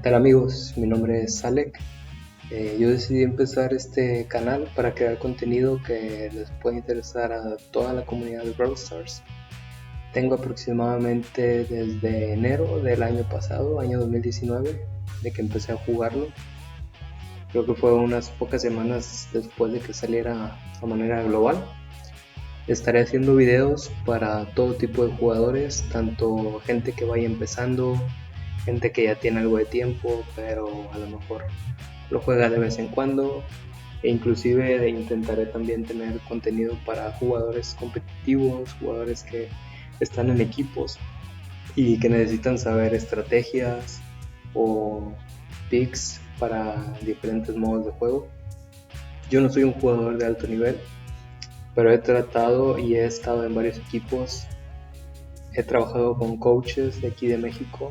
¿Qué tal amigos? Mi nombre es Alec. Yo decidí empezar este canal para crear contenido que les pueda interesar a toda la comunidad de Brawl Stars. Tengo aproximadamente desde enero del año pasado, año 2019, de que empecé a jugarlo. Creo que fue unas pocas semanas después de que saliera a manera global. Estaré haciendo videos para todo tipo de jugadores, tanto gente que vaya empezando, gente que ya tiene algo de tiempo, pero a lo mejor lo juega de vez en cuando, e inclusive intentaré también tener contenido para jugadores competitivos, jugadores que están en equipos y que necesitan saber estrategias o picks para diferentes modos de juego. Yo no soy un jugador de alto nivel, pero he tratado y he estado en varios equipos. He trabajado con coaches de aquí de México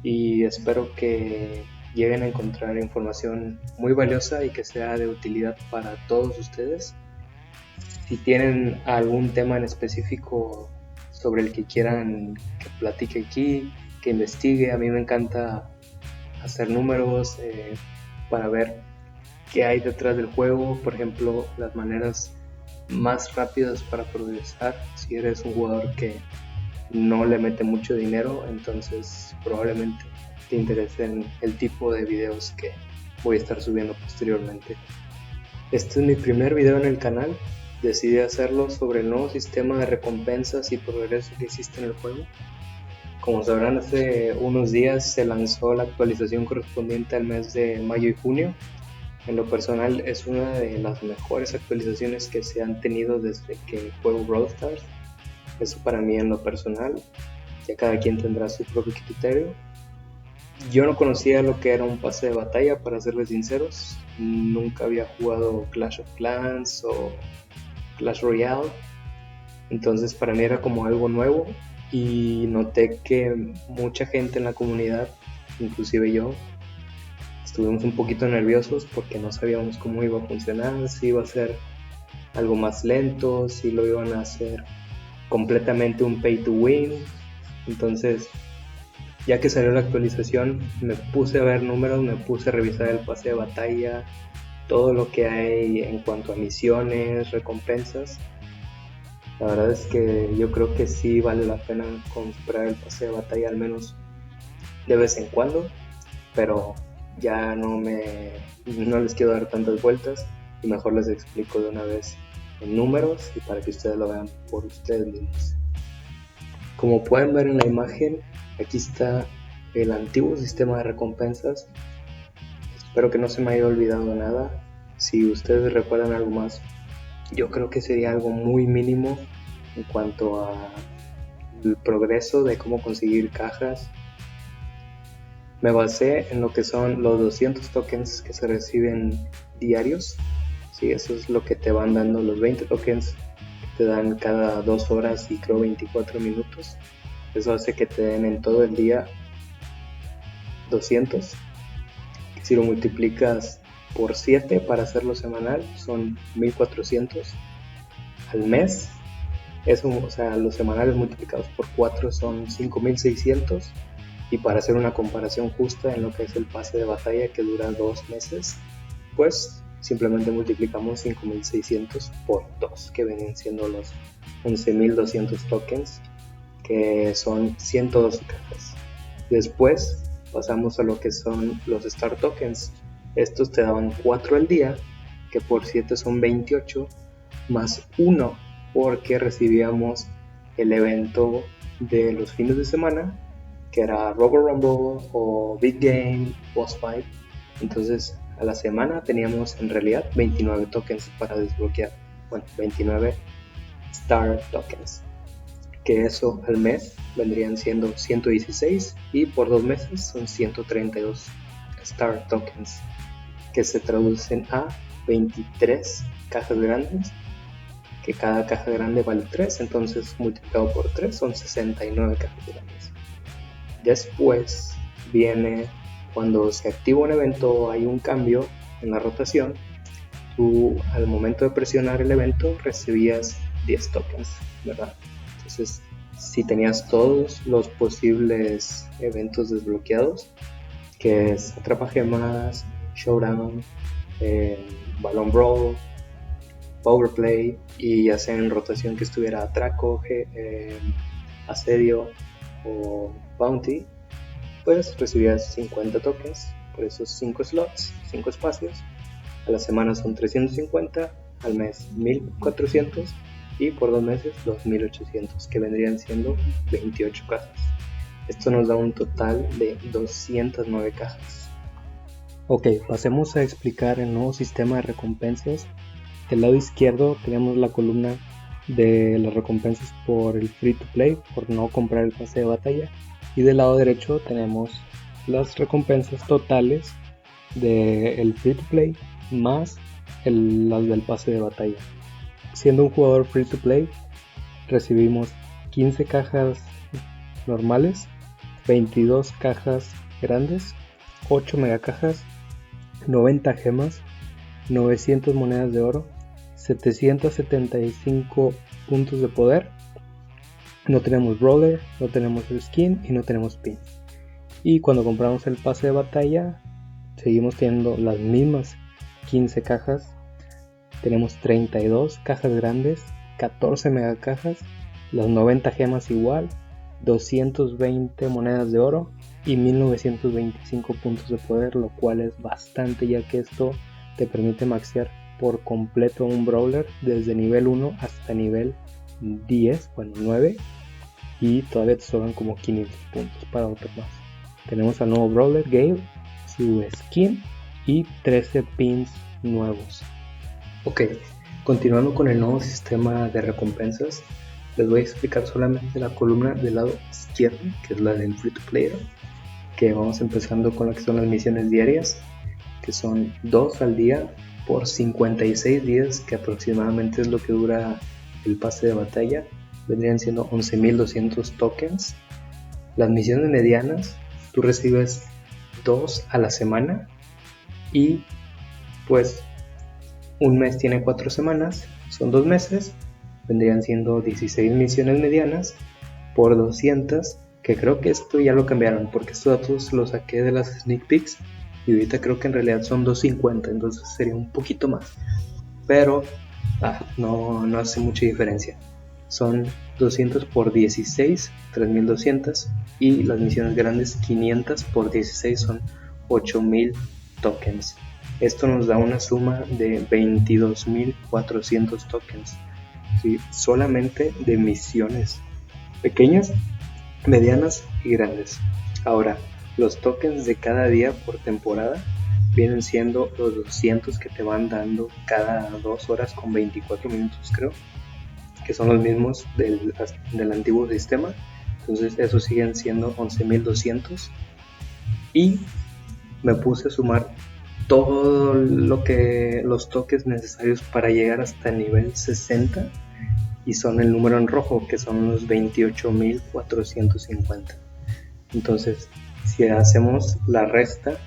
y espero que lleguen a encontrar información muy valiosa y que sea de utilidad para todos ustedes. Si tienen algún tema en específico sobre el que quieran que platique aquí, que investigue, a mí me encanta hacer números para ver qué hay detrás del juego, por ejemplo, las maneras más rápidas para progresar. Si eres un jugador que no le mete mucho dinero, entonces probablemente te interesen el tipo de videos que voy a estar subiendo posteriormente. Este es mi primer video en el canal. Decidí hacerlo sobre el nuevo sistema de recompensas y progreso que existe en el juego. Como sabrán, hace unos días se lanzó la actualización correspondiente al mes de mayo y junio. En lo personal es una de las mejores actualizaciones que se han tenido desde que juego Brawl Stars. Eso para mí en lo personal, ya cada quien tendrá su propio criterio. Yo no conocía lo que era un pase de batalla, para serles sinceros. Nunca había jugado Clash of Clans o Clash Royale, entonces para mí era como algo nuevo y noté que mucha gente en la comunidad, inclusive yo, estuvimos un poquito nerviosos porque no sabíamos cómo iba a funcionar, si iba a ser algo más lento, si lo iban a hacer completamente un pay to win. Entonces, ya que salió la actualización, me puse a ver números, me puse a revisar el pase de batalla, todo lo que hay en cuanto a misiones, recompensas. La verdad es que yo creo que sí vale la pena comprar el pase de batalla, al menos de vez en cuando, pero ya no les quiero dar tantas vueltas y mejor les explico de una vez en números y para que ustedes lo vean por ustedes mismos. Como pueden ver en la imagen, aquí está el antiguo sistema de recompensas. Espero que no se me haya olvidado nada. Si ustedes recuerdan algo más, yo creo que sería algo muy mínimo en cuanto a el progreso de cómo conseguir cajas. Me basé en lo que son los 200 tokens que se reciben diarios. Sí, eso es lo que te van dando, los 20 tokens que te dan cada 2 horas y creo 24 minutos. Eso hace que te den en todo el día 200. Si lo multiplicas por 7 para hacerlo semanal, son 1400 al mes. Eso, o sea, los semanales multiplicados por 4 son 5600. Y para hacer una comparación justa en lo que es el pase de batalla, que dura 2 meses, pues simplemente multiplicamos 5600 por 2, que vienen siendo los 11200 tokens, que son 112 cajas. Después pasamos a lo que son los Star Tokens. Estos te daban 4 al día, que por 7 son 28, más 1 porque recibíamos el evento de los fines de semana, que era Robo Rumble o Big Game, Boss Fight. Entonces a la semana teníamos en realidad 29 tokens para desbloquear. Bueno, 29 Star Tokens, que eso al mes vendrían siendo 116 y por 2 meses son 132 Star Tokens, que se traducen a 23 cajas grandes, que cada caja grande vale 3, entonces multiplicado por 3 son 69 cajas grandes. Después viene cuando se activa un evento o hay un cambio en la rotación, tú al momento de presionar el evento recibías 10 tokens, ¿verdad? Entonces, si tenías todos los posibles eventos desbloqueados, que es Atrapa Gemas, Showdown, Balloon Brawl, Powerplay, y ya sea en rotación que estuviera Atraco, Asedio o Bounty, pues recibías 50 tokens por esos 5 slots, 5 espacios. A la semana son 350, al mes 1400 y por 2 meses 2800, que vendrían siendo 28 cajas. Esto nos da un total de 209 cajas. Ok, pasemos a explicar el nuevo sistema de recompensas. Del lado izquierdo tenemos la columna de las recompensas por el free to play, por no comprar el pase de batalla, y del lado derecho tenemos las recompensas totales del free to play más las del pase de batalla. Siendo un jugador free to play, recibimos 15 cajas normales, 22 cajas grandes, 8 mega cajas, 90 gemas, 900 monedas de oro, 775 puntos de poder. No tenemos brawler, no tenemos skin y no tenemos pins. Y cuando compramos el pase de batalla, seguimos teniendo las mismas 15 cajas. Tenemos 32 cajas grandes, 14 mega cajas, las 90 gemas igual, 220 monedas de oro y 1925 puntos de poder, lo cual es bastante, ya que esto te permite maxear por completo un brawler desde nivel 1 hasta nivel 10, bueno 9, y todavía te sobran como 500 puntos para otro más. Tenemos al nuevo brawler Gale, su skin y 13 pins nuevos. Ok, continuando con el nuevo sistema de recompensas, les voy a explicar solamente la columna del lado izquierdo, que es la del free to play, que vamos empezando con lo que son las misiones diarias, que son 2 al día por 56 días, que aproximadamente es lo que dura el pase de batalla. Vendrían siendo 11.200 tokens. Las misiones medianas, tú recibes 2 a la semana, y pues un mes tiene 4 semanas, son 2 meses, vendrían siendo 16 misiones medianas por 200, que creo que esto ya lo cambiaron, porque estos datos los saqué de las sneak peeks y ahorita creo que en realidad son 250, entonces sería un poquito más, pero no hace mucha diferencia. Son 200 por 16, 3200, y las misiones grandes 500 por 16 son 8000 tokens. Esto nos da una suma de 22.400 tokens, ¿sí? Solamente de misiones pequeñas, medianas y grandes. Ahora, los tokens de cada día por temporada vienen siendo los 200 que te van dando cada 2 horas con 24 minutos, creo, que son los mismos del antiguo sistema. Entonces esos siguen siendo 11.200, y me puse a sumar todo los tokens necesarios para llegar hasta el nivel 60, y son el número en rojo, que son los 28.450. Entonces, si hacemos la resta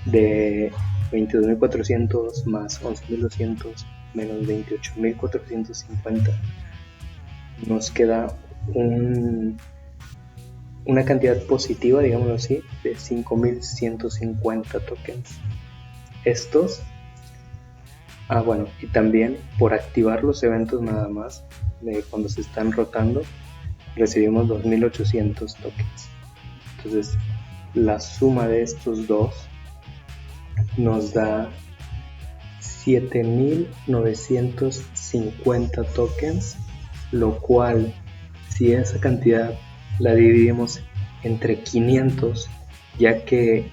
de 22.400 más 11.200 menos 28.450, nos queda una cantidad positiva, digámoslo así, de 5.150 tokens. Estos, bueno, y también por activar los eventos nada más, de cuando se están rotando, recibimos 2.800 tokens. Entonces, la suma de estos dos nos da 7.950 tokens, lo cual, si esa cantidad la dividimos entre 500, ya que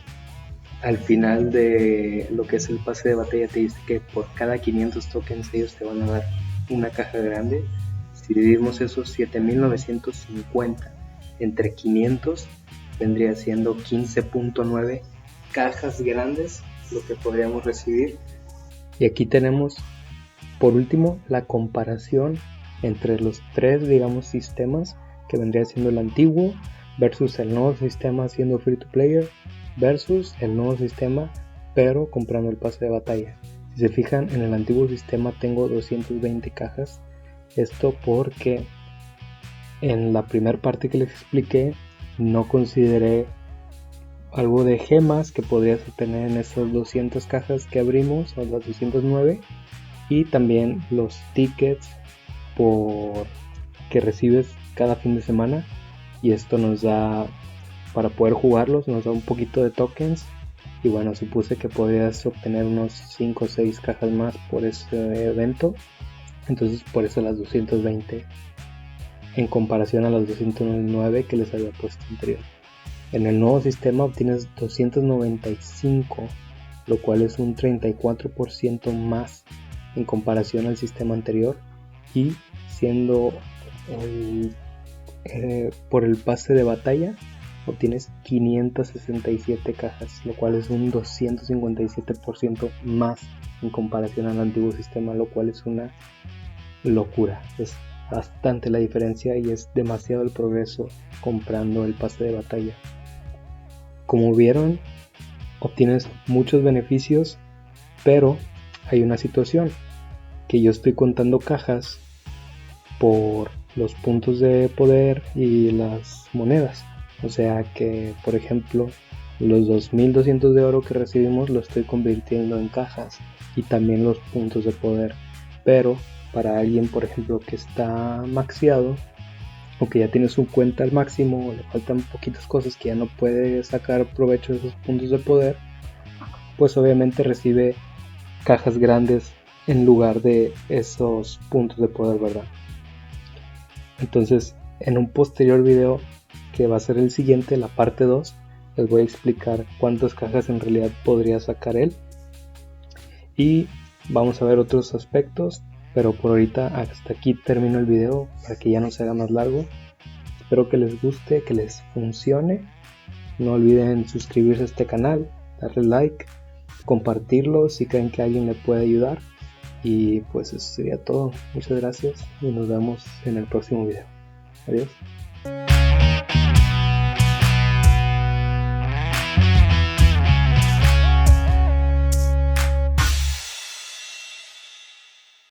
al final de lo que es el pase de batalla te dice que por cada 500 tokens ellos te van a dar una caja grande. Si dividimos esos 7.950 entre 500, vendría siendo 15.9 cajas grandes lo que podríamos recibir. Y aquí tenemos por último la comparación entre los tres, digamos, sistemas, que vendría siendo el antiguo versus el nuevo sistema siendo free to player versus el nuevo sistema pero comprando el pase de batalla. Si se fijan, en el antiguo sistema tengo 220 cajas. Esto porque en la primera parte que les expliqué no consideré algo de gemas que podrías obtener en esas 200 cajas que abrimos, o las 209, y también los tickets por que recibes cada fin de semana, y esto nos da, para poder jugarlos, nos da un poquito de tokens. Y bueno, supuse que podrías obtener unos 5 o 6 cajas más por ese evento, entonces por eso las 220 en comparación a las 209 que les había puesto anterior. En el nuevo sistema obtienes 295, lo cual es un 34% más en comparación al sistema anterior, y siendo por el pase de batalla obtienes 567 cajas, lo cual es un 257% más en comparación al antiguo sistema, lo cual es una locura. Es bastante la diferencia y es demasiado el progreso comprando el pase de batalla. Como vieron, obtienes muchos beneficios, pero hay una situación, que yo estoy contando cajas por los puntos de poder y las monedas. O sea que, por ejemplo, los 2200 de oro que recibimos lo estoy convirtiendo en cajas, y también los puntos de poder. Pero para alguien, por ejemplo, que está maxeado o que ya tiene su cuenta al máximo, o le faltan poquitas cosas, que ya no puede sacar provecho de esos puntos de poder, pues obviamente recibe cajas grandes en lugar de esos puntos de poder, ¿verdad? Entonces, en un posterior video, que va a ser el siguiente, la parte 2, les voy a explicar cuántas cajas en realidad podría sacar él, y vamos a ver otros aspectos. Pero por ahorita hasta aquí termino el video para que ya no se haga más largo. Espero que les guste, que les funcione. No olviden suscribirse a este canal, darle like, compartirlo si creen que a alguien le puede ayudar. Y pues eso sería todo. Muchas gracias y nos vemos en el próximo video. Adiós.